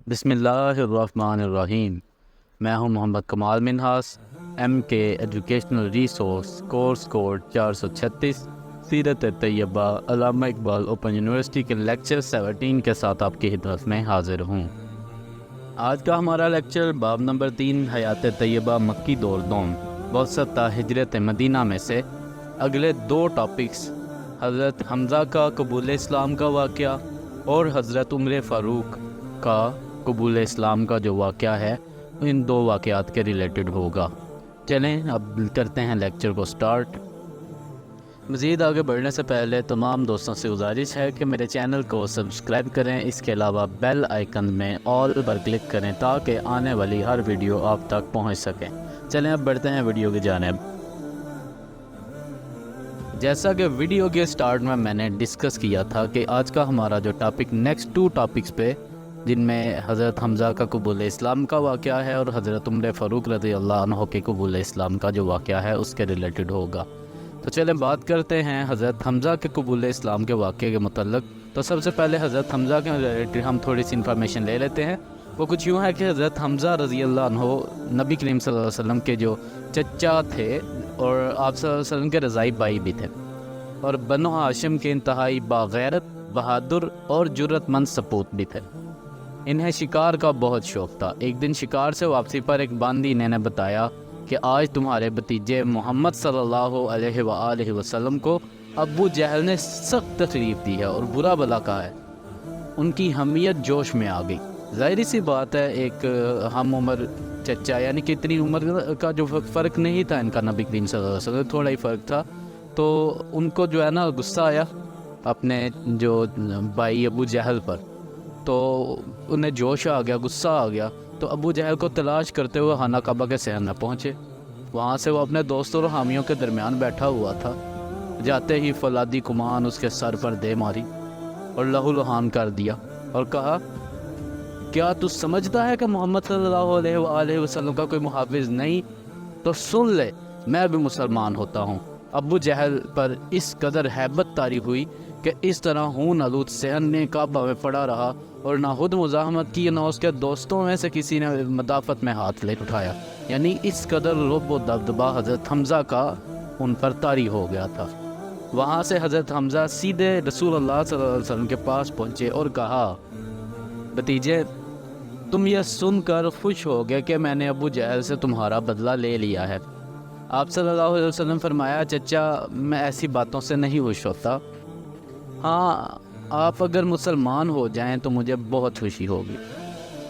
بسم اللہ الرحمن الرحیم۔ میں ہوں محمد کمال منہاس، ایم کے ایجوکیشنل ریسورس کورس کوڈ 436 سیرت طیبہ علامہ اقبال اوپن یونیورسٹی کے لیکچر 17 کے ساتھ آپ کی خدمت میں حاضر ہوں۔ آج کا ہمارا لیکچر باب نمبر 3 حیات طیبہ مکی دور دوم وسط ہجرت مدینہ میں سے اگلے دو ٹاپکس حضرت حمزہ کا قبول اسلام کا واقعہ اور حضرت عمر فاروق کا قبول اسلام کا جو واقعہ ہے ان دو واقعات کے ریلیٹڈ ہوگا۔ چلیں اب کرتے ہیں لیکچر کو سٹارٹ۔ مزید آگے بڑھنے سے پہلے تمام دوستوں سے گزارش ہے کہ میرے چینل کو سبسکرائب کریں، اس کے علاوہ بیل آئیکن میں آل پر کلک کریں تاکہ آنے والی ہر ویڈیو آپ تک پہنچ سکیں۔ چلیں اب بڑھتے ہیں ویڈیو کی جانب۔ جیسا کہ ویڈیو کے سٹارٹ میں نے ڈسکس کیا تھا کہ آج کا ہمارا جو ٹاپک نیکسٹ 2 ٹاپکس پہ جن میں حضرت حمزہ کا قبول اسلام کا واقعہ ہے اور حضرت عمر فاروق رضی اللہ عنہ کے قبول اسلام کا جو واقعہ ہے اس کے ریلیٹڈ ہوگا۔ تو چلیں بات کرتے ہیں حضرت حمزہ کے قبول اسلام کے واقعے کے متعلق۔ تو سب سے پہلے حضرت حمزہ کے ریلیٹڈ ہم تھوڑی سی انفارمیشن لے لیتے ہیں۔ وہ کچھ یوں ہے کہ حضرت حمزہ رضی اللہ عنہ نبی کریم صلی اللہ علیہ وسلم کے جو چچا تھے اور آپ صلی اللہ علیہ وسلم کے رضائی بھائی بھی تھے، اور بنو ہاشم کے انتہائی باغیرت، بہادر اور جرت مند سپوت بھی تھے۔ انہیں شکار کا بہت شوق تھا۔ ایک دن شکار سے واپسی پر ایک باندی نے بتایا کہ آج تمہارے بھتیجے محمد صلی اللہ علیہ وآلہ وسلم کو ابو جہل نے سخت تکلیف دی ہے اور برا بلا کہا ہے۔ ان کی حمیت جوش میں آ گئی۔ ظاہری سی بات ہے، ایک ہم عمر چچا، یعنی کہ اتنی عمر کا جو فرق نہیں تھا ان کا نبی کریم صلی اللہ علیہ وسلم، تھوڑا ہی فرق تھا، تو ان کو جو ہے نا غصہ آیا اپنے جو بھائی ابو جہل پر، تو انہیں جوش آ گیا، غصہ آ گیا، تو ابو جہل کو تلاش کرتے ہوئے خانہ کعبہ کے صحن میں پہنچے۔ وہاں سے وہ اپنے دوستوں اور حامیوں کے درمیان بیٹھا ہوا تھا۔ جاتے ہی فولادی کمان اس کے سر پر دے ماری اور لہو لہان کر دیا اور کہا، کیا تو سمجھتا ہے کہ محمد صلی اللہ علیہ وآلہ وسلم کا کوئی محافظ نہیں؟ تو سن لے، میں بھی مسلمان ہوتا ہوں۔ ابو جہل پر اس قدر ہیبت طاری ہوئی کہ اس طرح خون آلود صحن میں کعبہ میں پڑا رہا اور نہ خود مزاحمت کی نہ اس کے دوستوں میں سے کسی نے مدافعت میں ہاتھ لے اٹھایا۔ یعنی اس قدر رعب و دبدبہ حضرت حمزہ کا ان پر طاری ہو گیا تھا۔ وہاں سے حضرت حمزہ سیدھے رسول اللہ صلی اللہ علیہ وسلم کے پاس پہنچے اور کہا، بھتیجے، تم یہ سن کر خوش ہو گئے کہ میں نے ابو جہل سے تمہارا بدلہ لے لیا ہے۔ آپ صلی اللہ علیہ وسلم فرمایا، چچا، میں ایسی باتوں سے نہیں خوش ہوتا۔ ہاں، آپ اگر مسلمان ہو جائیں تو مجھے بہت خوشی ہوگی۔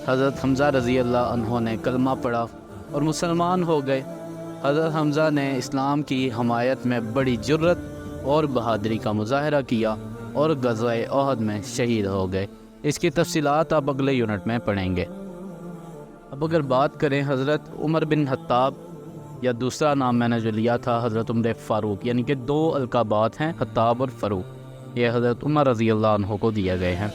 حضرت حمزہ رضی اللہ عنہ نے کلمہ پڑھا اور مسلمان ہو گئے۔ حضرت حمزہ نے اسلام کی حمایت میں بڑی جرت اور بہادری کا مظاہرہ کیا اور غزوہ احد میں شہید ہو گئے۔ اس کی تفصیلات آپ اگلے یونٹ میں پڑھیں گے۔ اب اگر بات کریں حضرت عمر بن خطاب، یا دوسرا نام میں نے جو لیا تھا حضرت عمر فاروق، یعنی کہ 2 القابات ہیں، خطاب اور فاروق، یہ حضرت عمر رضی اللہ عنہ کو دیے گئے ہیں۔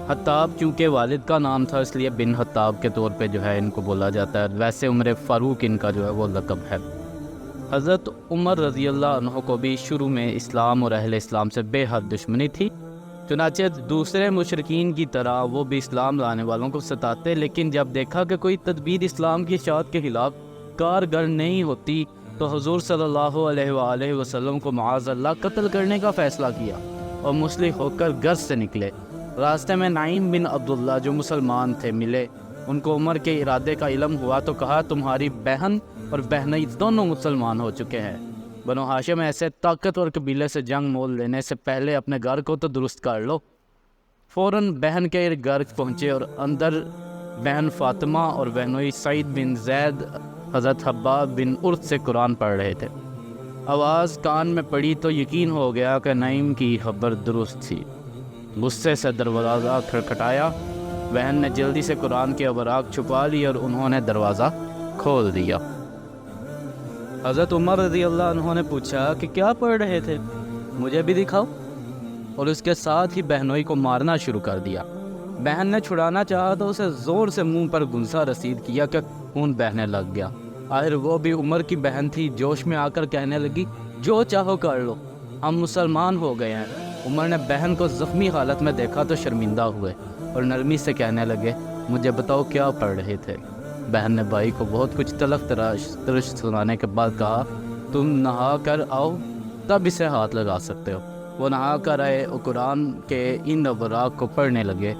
خطاب چونکہ والد کا نام تھا اس لیے بن خطاب کے طور پہ جو ہے ان کو بولا جاتا ہے، ویسے عمر فاروق ان کا جو ہے وہ لقب ہے۔ حضرت عمر رضی اللہ عنہ کو بھی شروع میں اسلام اور اہل اسلام سے بے حد دشمنی تھی، چنانچہ دوسرے مشرکین کی طرح وہ بھی اسلام لانے والوں کو ستاتے، لیکن جب دیکھا کہ کوئی تدبیر اسلام کی اشاعت کے خلاف کارگر نہیں ہوتی تو حضور صلی اللہ علیہ وآلہ وسلم کو معاذ اللہ قتل کرنے کا فیصلہ کیا اور مسلح ہو کر گھر سے نکلے۔ راستے میں نعیم بن عبداللہ جو مسلمان تھے ملے، ان کو عمر کے ارادے کا علم ہوا تو کہا، تمہاری بہن اور بہنئی دونوں مسلمان ہو چکے ہیں۔ بنو ہاشم ایسے طاقتور قبیلے سے جنگ مول لینے سے پہلے اپنے گھر کو تو درست کر لو۔ فوراً بہن کے گھر پہنچے اور اندر بہن فاطمہ اور بہنوئی سعید بن زید حضرت حباب بن ارد سے قرآن پڑھ رہے تھے۔ آواز کان میں پڑی تو یقین ہو گیا کہ نعیم کی خبر درست تھی۔ غصے سے دروازہ کھٹکھٹایا، بہن نے جلدی سے قرآن کے اوراق چھپا لی اور انہوں نے دروازہ کھول دیا۔ حضرت عمر رضی اللہ عنہ نے پوچھا کہ کیا پڑھ رہے تھے، مجھے بھی دکھاؤ، اور اس کے ساتھ ہی بہنوئی کو مارنا شروع کر دیا۔ بہن نے چھڑانا چاہا تو اسے زور سے منہ پر گنسا رسید کیا کہ خون بہنے لگ گیا۔ آخر وہ بھی عمر کی بہن تھی، جوش میں آ کر کہنے لگی، جو چاہو کر لو، ہم مسلمان ہو گئے ہیں۔ عمر نے بہن کو زخمی حالت میں دیکھا تو شرمندہ ہوئے اور نرمی سے کہنے لگے مجھے بتاؤ کیا پڑھ رہے تھے؟ بہن نے بھائی کو بہت کچھ تلخ ترش سنانے کے بعد کہا تم نہا کر آؤ تب اسے ہاتھ لگا سکتے ہو۔ وہ نہا کر آئے اور قرآن کے ان اوراق کو پڑھنے لگے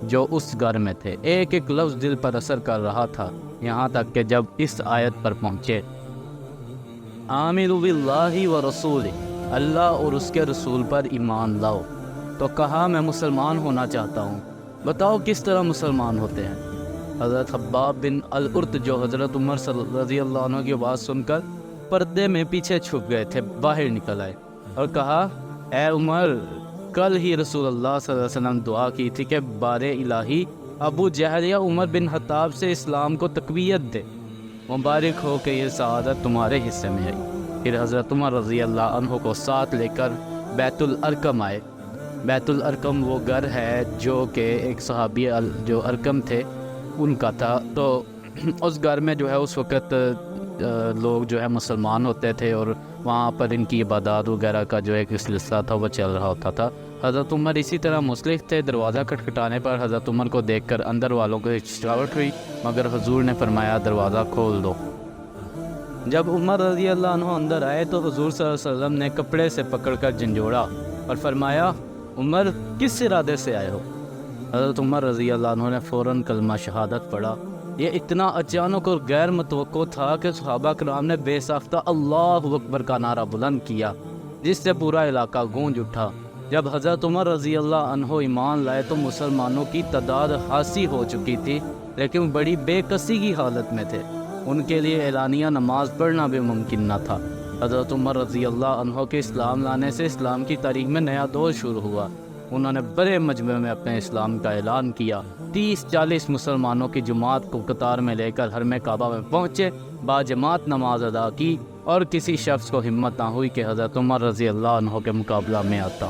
جو اس گھر میں تھے۔ ایک ایک لفظ دل پر اثر کر رہا تھا، یہاں تک کہ جب اس آیت پر پہنچے آمنوا باللہ و رسولہ، اللہ اور اس کے رسول پر ایمان لاؤ، تو کہا میں مسلمان ہونا چاہتا ہوں، بتاؤ کس طرح مسلمان ہوتے ہیں؟ حضرت خباب بن الارت جو حضرت عمر رضی اللہ عنہ کی آواز سن کر پردے میں پیچھے چھپ گئے تھے باہر نکل آئے اور کہا اے عمر، کل ہی رسول اللہ صلی اللہ علیہ وسلم دعا کی تھی کہ بار الہی ابو جہل یا عمر بن خطاب سے اسلام کو تقویت دے، مبارک ہو کہ یہ سعادت تمہارے حصے میں آئی۔ پھر حضرت عمر رضی اللہ عنہ کو ساتھ لے کر بیت الارقم آئے۔ بیت الارقم وہ گھر ہے جو کہ ایک صحابی جو ارقم تھے ان کا تھا، تو اس گھر میں جو ہے اس وقت لوگ جو ہے مسلمان ہوتے تھے اور وہاں پر ان کی عبادات وغیرہ کا جو ایک سلسلہ تھا وہ چل رہا ہوتا تھا۔ حضرت عمر اسی طرح مسلح تھے۔ دروازہ کھٹکھٹانے پر حضرت عمر کو دیکھ کر اندر والوں کو ہچکچاہٹ ہوئی، مگر حضور نے فرمایا دروازہ کھول دو۔ جب عمر رضی اللہ عنہ اندر آئے تو حضور صلی اللہ علیہ وسلم نے کپڑے سے پکڑ کر جھنجھوڑا اور فرمایا عمر کس ارادے سے آئے ہو؟ حضرت عمر رضی اللہ عنہ نے فوراً کلمہ شہادت پڑھا۔ یہ اتنا اچانک اور غیر متوقع تھا کہ صحابہ کرام نے بے ساختہ اللہ اکبر کا نعرہ بلند کیا، جس سے پورا علاقہ گونج اٹھا۔ جب حضرت عمر رضی اللہ عنہ ایمان لائے تو مسلمانوں کی تعداد خاصی ہو چکی تھی، لیکن بڑی بے کسی کی حالت میں تھے، ان کے لیے اعلانیہ نماز پڑھنا بھی ممکن نہ تھا۔ حضرت عمر رضی اللہ عنہ کے اسلام لانے سے اسلام کی تاریخ میں نیا دور شروع ہوا۔ انہوں نے بڑے مجمع میں اپنے اسلام کا اعلان کیا۔ 30-40 مسلمانوں کی جماعت کو قطار میں لے کر حرم کعبہ میں پہنچے، باجماعت نماز ادا کی اور کسی شخص کو ہمت نہ ہوئی کہ حضرت عمر رضی اللہ عنہ کے مقابلہ میں آتا۔